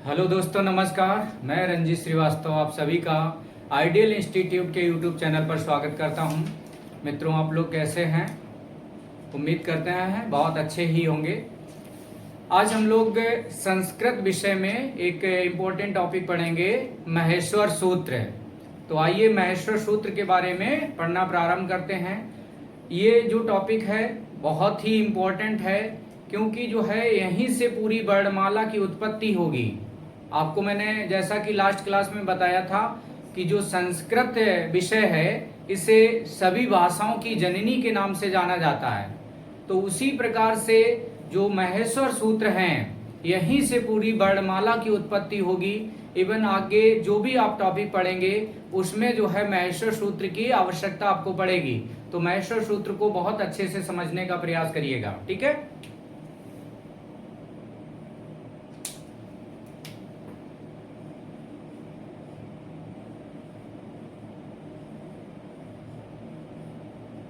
Hello दोस्तों, नमस्कार। मैं रंजीत श्रीवास्तव आप सभी का आइडियल इंस्टीट्यूट के यूट्यूब चैनल पर स्वागत करता हूं। मित्रों, आप लोग कैसे हैं? उम्मीद करते हैं बहुत अच्छे ही होंगे। आज हम लोग संस्कृत विषय में एक इम्पोर्टेंट टॉपिक पढ़ेंगे, महेश्वर सूत्र। तो आइए महेश्वर सूत्र के बारे में पढ़ना प्रारंभ करते हैं। ये जो टॉपिक है बहुत ही इम्पोर्टेंट है, क्योंकि जो है यहीं से पूरी वर्णमाला की उत्पत्ति होगी। आपको मैंने जैसा कि लास्ट क्लास में बताया था कि जो संस्कृत विषय है इसे सभी भाषाओं की जननी के नाम से जाना जाता है। तो उसी प्रकार से जो महेश्वर सूत्र हैं यहीं से पूरी वर्णमाला की उत्पत्ति होगी। इवन आगे जो भी आप टॉपिक पढ़ेंगे उसमें जो है महेश्वर सूत्र की आवश्यकता आपको पड़ेगी। तो महेश्वर सूत्र को बहुत अच्छे से समझने का प्रयास करिएगा, ठीक है।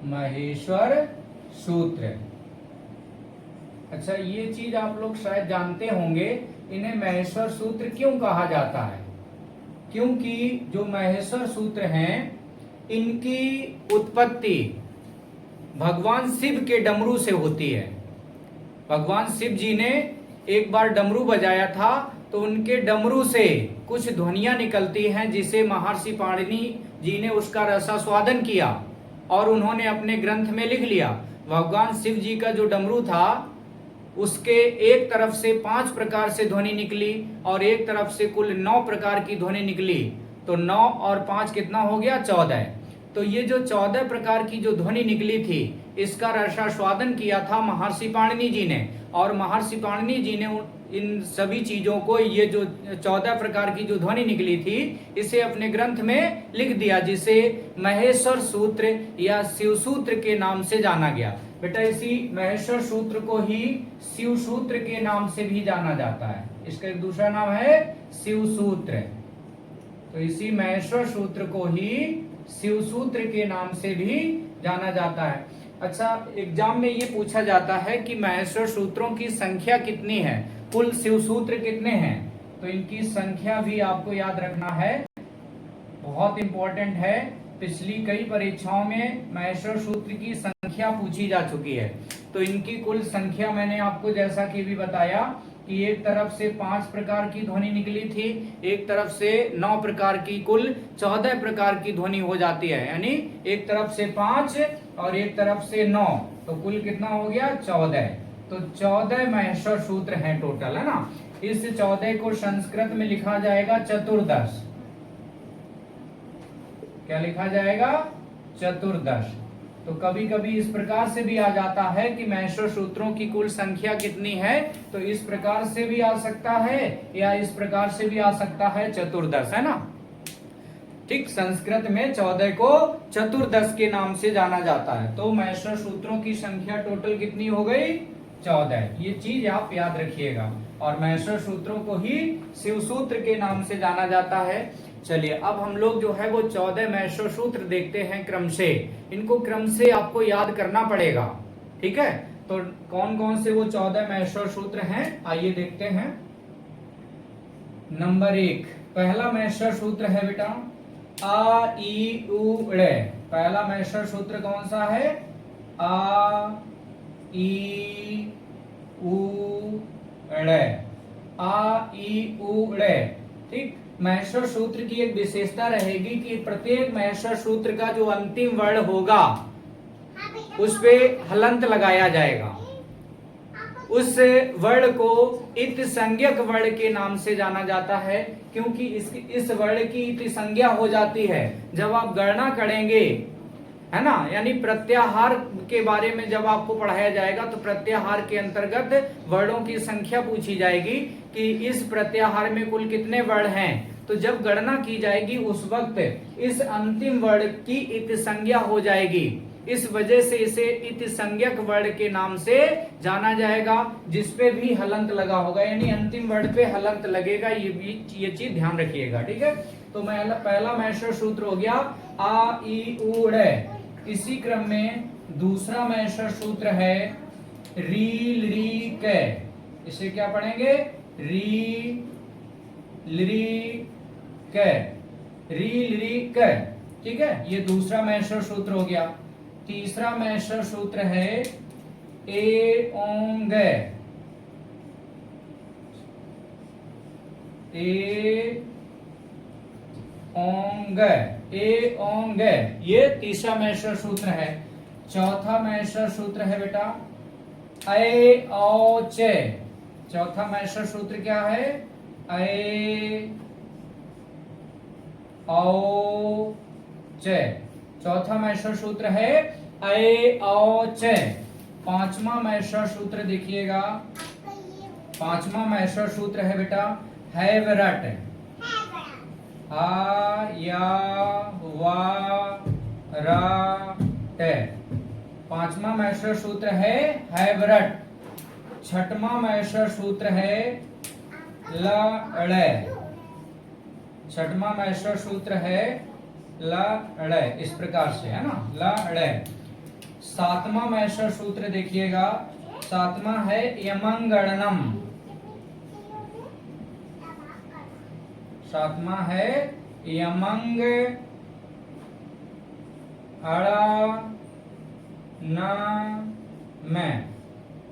महेश्वर सूत्र, अच्छा ये चीज आप लोग शायद जानते होंगे, इन्हें महेश्वर सूत्र क्यों कहा जाता है। क्योंकि जो महेश्वर सूत्र हैं इनकी उत्पत्ति भगवान शिव के डमरू से होती है। भगवान शिव जी ने एक बार डमरू बजाया था, तो उनके डमरू से कुछ ध्वनियां निकलती हैं, जिसे महर्षि पाणिनि जी ने उसका रसास्वादन किया और उन्होंने अपने ग्रंथ में लिख लिया। भगवान शिव जी का जो डमरू था उसके एक तरफ से 5 प्रकार से ध्वनि निकली और एक तरफ से कुल 9 प्रकार की ध्वनि निकली। तो 9 और 5 कितना हो गया? 14। तो ये जो 14 प्रकार की जो ध्वनि निकली थी इसका रसास्वादन किया था महर्षि पाणिनि जी ने, और महर्षि पाणिनि जी ने इन सभी चीजों को, ये जो 14 प्रकार की जो ध्वनि निकली थी इसे अपने ग्रंथ में लिख दिया, जिसे महेश्वर सूत्र या शिव सूत्र के नाम से जाना गया। बेटा इसी महेश्वर सूत्र को ही शिव सूत्र के नाम से भी जाना जाता है। इसका एक दूसरा नाम है शिव सूत्र। तो इसी महेश्वर सूत्र को ही शिव सूत्र के नाम से भी जाना जाता है। अच्छा, एग्जाम में ये पूछा जाता है कि महेश्वर सूत्रों की संख्या कितनी है, कुल शिव सूत्र कितने हैं। तो इनकी संख्या भी आपको याद रखना है, बहुत इंपॉर्टेंट है। पिछली कई परीक्षाओं में महेश्वर सूत्र की संख्या पूछी जा चुकी है। तो इनकी कुल संख्या मैंने आपको जैसा कि भी बताया कि एक तरफ से 5 प्रकार की ध्वनि निकली थी, एक तरफ से 9 प्रकार की, कुल 14 प्रकार की ध्वनि हो जाती है। यानी एक तरफ से 5 और एक तरफ से 9, तो कुल कितना हो गया? 14। तो 14 महेश्वर सूत्र हैं टोटल, है ना। इस 14 को संस्कृत में लिखा जाएगा चतुर्दश। क्या लिखा जाएगा? चतुर्दश। तो कभी कभी इस प्रकार से भी आ जाता है कि महेश्वर सूत्रों की कुल संख्या कितनी है, तो इस प्रकार से भी आ सकता है या इस प्रकार से भी आ सकता है, चतुर्दश, है ना। ठीक, संस्कृत में 14 को चतुर्दश के नाम से जाना जाता है। तो महेश्वर सूत्रों की संख्या टोटल कितनी हो गई? 14। ये चीज आप याद रखिएगा। और महेश्वर सूत्रों को ही शिव सूत्र के नाम से जाना जाता है। चलिए अब हम लोग जो है वो 14 महेश्वर सूत्र देखते हैं क्रम से। इनको क्रम से आपको याद करना पड़ेगा, ठीक है। तो कौन कौन से वो 14 महेश्वर सूत्र हैं आइए देखते हैं। नंबर 1 पहला महेश्वर सूत्र है बेटा आ ई उ ड़े। पहला महेश्वर सूत्र कौन सा है? आ ई उ ड़े। आ ई उ ड़े। ठीक, महेश्वर सूत्र की एक विशेषता रहेगी कि प्रत्येक महेश्वर सूत्र का जो अंतिम वर्ण होगा उस पे हलंत लगाया जाएगा। उस वर्ण को इत संज्ञक वर्ण के नाम से जाना जाता है, क्योंकि इस वर्ण की इति संज्ञा हो जाती है जब आप गणना करेंगे, है ना। यानी प्रत्याहार के बारे में जब आपको पढ़ाया जाएगा तो प्रत्याहार के अंतर्गत वर्णों की संख्या पूछी जाएगी कि इस प्रत्याहार में कुल कितने वर्ण हैं। तो जब गणना की जाएगी उस वक्त इस अंतिम वर्ण की इत संज्ञा हो जाएगी। इस वजह से इसे इत संज्ञक वर्ण के नाम से जाना जाएगा, जिसपे भी हलंत लगा होगा, यानी अंतिम वर्ण पे हलंत लगेगा। ये चीज ध्यान रखिएगा, ठीक है। तो पहला महेश्वर सूत्र हो गया आ ई उ ड़े। इसी क्रम में दूसरा महेश्वर सूत्र है री ली कै। इसे क्या पढ़ेंगे? री लरी क, री लरी क। ठीक है, ये दूसरा महेश्वर सूत्र हो गया। तीसरा महेश्वर सूत्र है ए ओंग, ए ओंग, ए ओंग, ये तीसरा महेश्वर सूत्र है। चौथा महेश्वर सूत्र है बेटा ऐ औ चे। चौथा महेश्वर सूत्र क्या है? ऐ औ चे। चौथा महेश्वर सूत्र है ऐ औ चे। पांचवा महेश्वर सूत्र देखिएगा, पांचवा महेश्वर सूत्र है बेटा हैवरट, आ या वा रा टे। पांचवा महेश्वर सूत्र है हैवरट। छठवां महेश्वर सूत्र है ल ड़। छठवां महेश्वर सूत्र है ल ड़, इस प्रकार से है ना, ल ड़। सातवां महेश्वर सूत्र देखिएगा, सातवां है यमंगणनम। सातवां है यमंग अड़ा न में,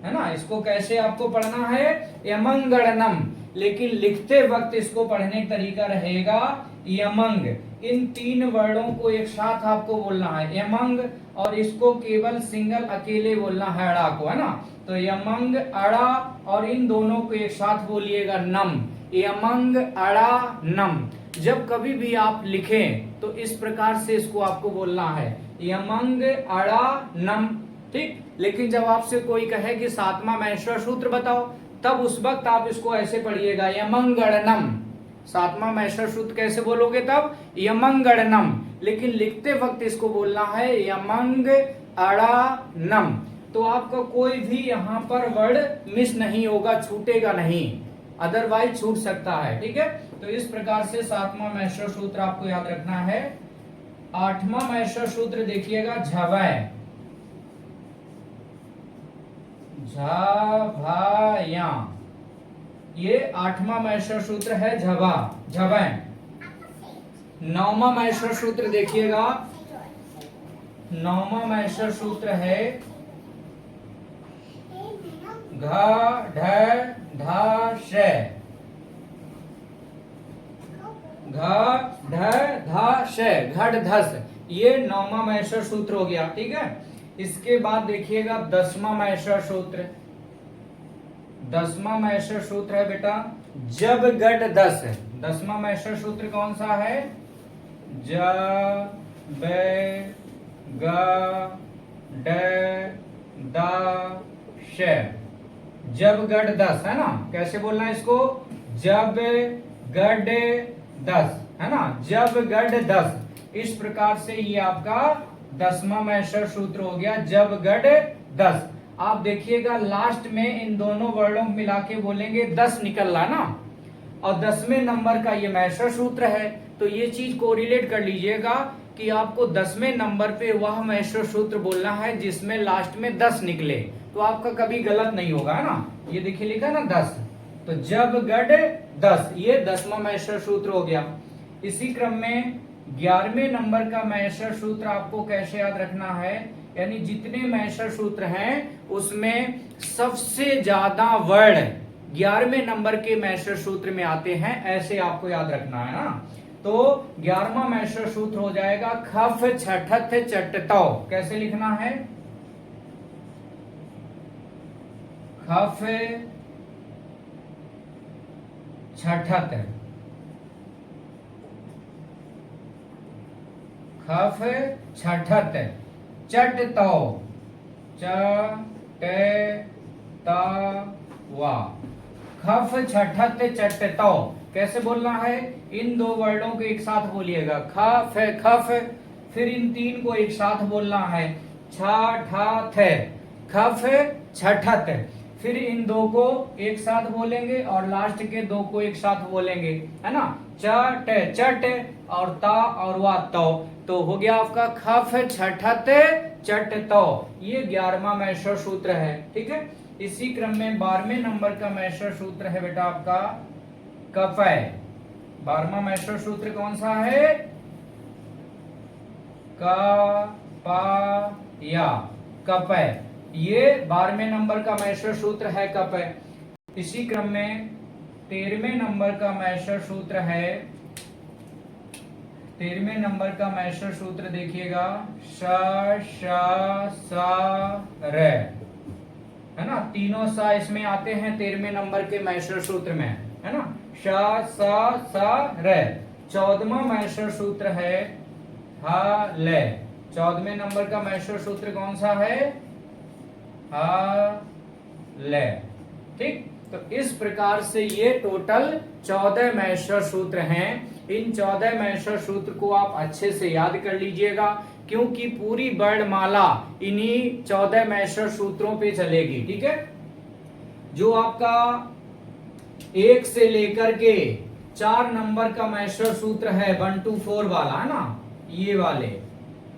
है ना। इसको कैसे आपको पढ़ना है? यमंगणनम, लेकिन लिखते वक्त इसको पढ़ने का तरीका रहेगा यमंग। इन तीन वर्णों को एक साथ आपको बोलना है यमंग, और इसको केवल सिंगल अकेले बोलना है अड़ा को, है ना। तो यमंग अड़ा, और इन दोनों को एक साथ बोलिएगा नम, यमंग अड़ा नम। जब कभी भी आप लिखें तो इस प्रकार से इसको आपको बोलना है यमंग अड़ा नम, ठीक। लेकिन जब आपसे कोई कहे कि सातवां महेश्वर सूत्र बताओ, तब उस वक्त आप इसको ऐसे पढ़िएगा यमंगणनम। सातवां महेश्वर सूत्र कैसे बोलोगे? तब यमंगणनम, लेकिन लिखते वक्त इसको बोलना है यमंग अड़ा नम। तो आपका कोई भी यहाँ पर वर्ड मिस नहीं होगा, छूटेगा नहीं, अदरवाइज छूट सकता है, ठीक है। तो इस प्रकार से सातवां महेश्वर सूत्र आपको याद रखना है। आठवां महेश्वर सूत्र देखिएगा झवै, झभाया, ये आठवां महेश्वर सूत्र है झवा, झवै। नौवां महेश्वर सूत्र देखिएगा, नौवां महेश्वर सूत्र है घ ढ धा श, घ ढ धा श, घट धस। ये नौवां महेश्वर सूत्र हो गया, ठीक है। इसके बाद देखिएगा 10वां महेश्वर सूत्र। 10वां महेश्वर सूत्र है बेटा जब गट दस। 10वां महेश्वर सूत्र कौन सा है? ज ब ग ड द श, जब गड 10, है ना। कैसे बोलना है इसको? जब गड 10, है ना, जब गड 10। इस प्रकार से ये आपका 10वां महेश्वर सूत्र हो गया, जब गड 10। आप देखिएगा लास्ट में इन दोनों वर्णों को मिला के बोलेंगे 10 निकल रहा ना, और 10वें नंबर का ये महेश्वर सूत्र है। तो ये चीज कोरिलेट कर लीजिएगा कि आपको 10वें नंबर पे वह महेश्वर सूत्र बोलना है जिसमें लास्ट में 10 निकले, तो आपका कभी गलत नहीं होगा, है ना। ये देखिए लिखा ना 10, तो जब गड 10, ये 10वां महेश्वर सूत्र हो गया। इसी क्रम में 11वें नंबर का महेश्वर सूत्र आपको कैसे याद रखना है? यानी जितने महेश्वर सूत्र हैं उसमें सबसे ज्यादा वर्ण 11वें नंबर के महेश्वर सूत्र में आते हैं, ऐसे आपको याद रखना है ना। तो 11वां महेश्वर सूत्र हो जाएगा खफ छठथ चटतौ। कैसे लिखना है? खफ छठत, खफ छठत चटतौ, च ट त वा, खफ छठत चटतौ। कैसे बोलना है? इन दो वर्णों को एक साथ बोलिएगा, खफ खफ, फिर इन तीन को एक साथ बोलना है, छ ठ थ, खफ छठत। फिर इन दो को एक साथ बोलेंगे और लास्ट के दो को एक साथ बोलेंगे, है ना। चट चट और ता और वा तो। तो हो गया आपका खफ छठत चट तो। ये 11वां महेश्वर सूत्र है, ठीक है। इसी क्रम में 12वें नंबर का महेश्वर सूत्र है बेटा आपका कफय। 12वां मैस्टर सूत्र कौन सा है? क प या, कपय। ये 12वें नंबर का मैस्टर सूत्र है कपय। इसी क्रम में 13वें नंबर का मैस्टर सूत्र है, 13वें नंबर का मैस्टर सूत्र देखिएगा, श श स र, है ना। तीनों सा इसमें आते हैं 13वें नंबर के मैस्टर सूत्र में, है ना। श स स र। 14वां मैस्टर सूत्र है ह ल। 14वें नंबर का मैस्टर सूत्र कौन सा है? ह ल। ठीक, तो इस प्रकार से ये टोटल 14 मैस्टर सूत्र हैं। इन 14 मैस्टर सूत्र को आप अच्छे से याद कर लीजिएगा, क्योंकि पूरी वर्णमाला इन्हीं 14 मैस्टर सूत्रों पे चलेगी। ठीक है, जो आपका 1 से लेकर के 4 नंबर का मैस्टर सूत्र है 1 to 4 वाला, है ना, ये वाले,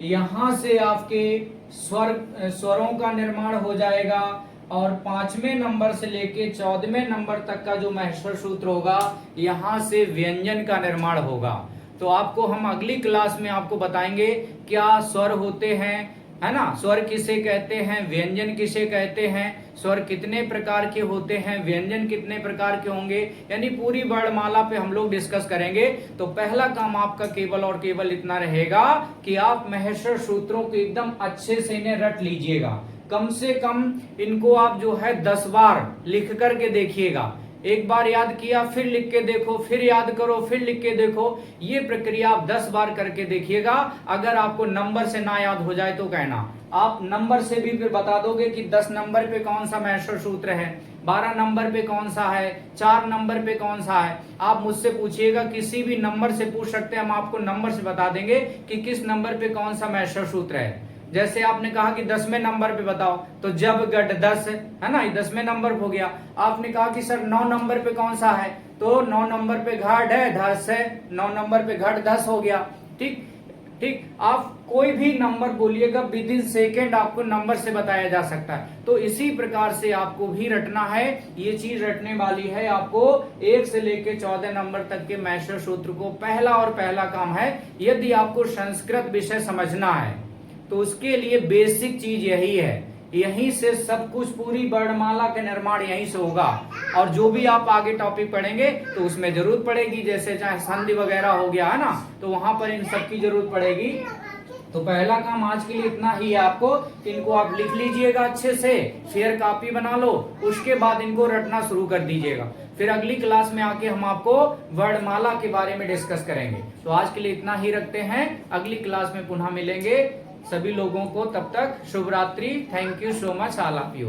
यहां से आपके स्वरों का निर्माण हो जाएगा। और 5वें नंबर से लेके 14वें नंबर तक का जो मैस्टर सूत्र होगा, यहां से व्यंजन का निर्माण होगा। तो आपको हम अगली क्लास में आपको बताएंगे क्या स्वर होते हैं, है ना, स्वर किसे कहते हैं, व्यंजन किसे कहते हैं, स्वर कितने प्रकार के होते हैं, व्यंजन कितने प्रकार के होंगे, यानी पूरी वर्णमाला पे हम लोग डिस्कस करेंगे। तो पहला काम आपका केवल और केवल इतना रहेगा कि आप मैस्टर सूत्रों को एकदम अच्छे से इन्हें रट लीजिएगा। कम से कम इनको आप जो है 10 बार लिख करके देखिएगा। एक बार याद किया, फिर लिख के देखो, फिर याद करो, फिर लिख के देखो। ये प्रक्रिया आप 10 बार करके देखिएगा। अगर आपको नंबर से ना याद हो जाए तो कहना, आप नंबर से भी फिर बता दोगे कि 10 नंबर पे कौन सा मैस्टर सूत्र है, 12 नंबर पे कौन सा है, 4 नंबर पे कौन सा है। आप मुझसे पूछिएगा, किसी भी नंबर से पूछ सकते हैं, हम आपको नंबर से बता देंगे कि किस नंबर पे कौन सा मैस्टर सूत्र है। जैसे आपने कहा कि 10वें नंबर पे बताओ, तो जब गट 10, है ना, ये 10वें नंबर हो गया। आपने कहा कि सर 9 नंबर पे कौन सा है, तो 9 नंबर पे घट है 10 है, 9 नंबर पे घट 10 हो गया। ठीक ठीक, आप कोई भी नंबर बोलिएगा, विद इन सेकेंड आपको नंबर से बताया जा सकता है। तो इसी प्रकार से आपको भी रटना है। ये चीज रटने वाली है आपको 1 से लेके 14 नंबर तक के मैस्टर सूत्र को। पहला और पहला काम है, यदि आपको संस्कृत विषय समझना है तो उसके लिए बेसिक चीज यही है, यहीं से सब कुछ, पूरी वर्णमाला का निर्माण यहीं से होगा। और जो भी आप आगे टॉपिक पढ़ेंगे तो उसमें जरूरत पड़ेगी, जैसे चाहे संधि वगैरह हो गया, है ना, तो वहां पर इन सब की जरूरत पड़ेगी। तो पहला काम आज के लिए इतना ही है आपको, इनको आप लिख लीजिएगा अच्छे से, शेयर कॉपी बना लो, उसके बाद इनको रटना शुरू कर दीजिएगा। फिर अगली क्लास में आके हम आपको वर्णमाला के बारे में डिस्कस करेंगे। तो आज के लिए इतना ही रखते हैं, अगली क्लास में पुनः मिलेंगे। सभी लोगों को तब तक शुभ रात्रि। Thank you so much, all of you.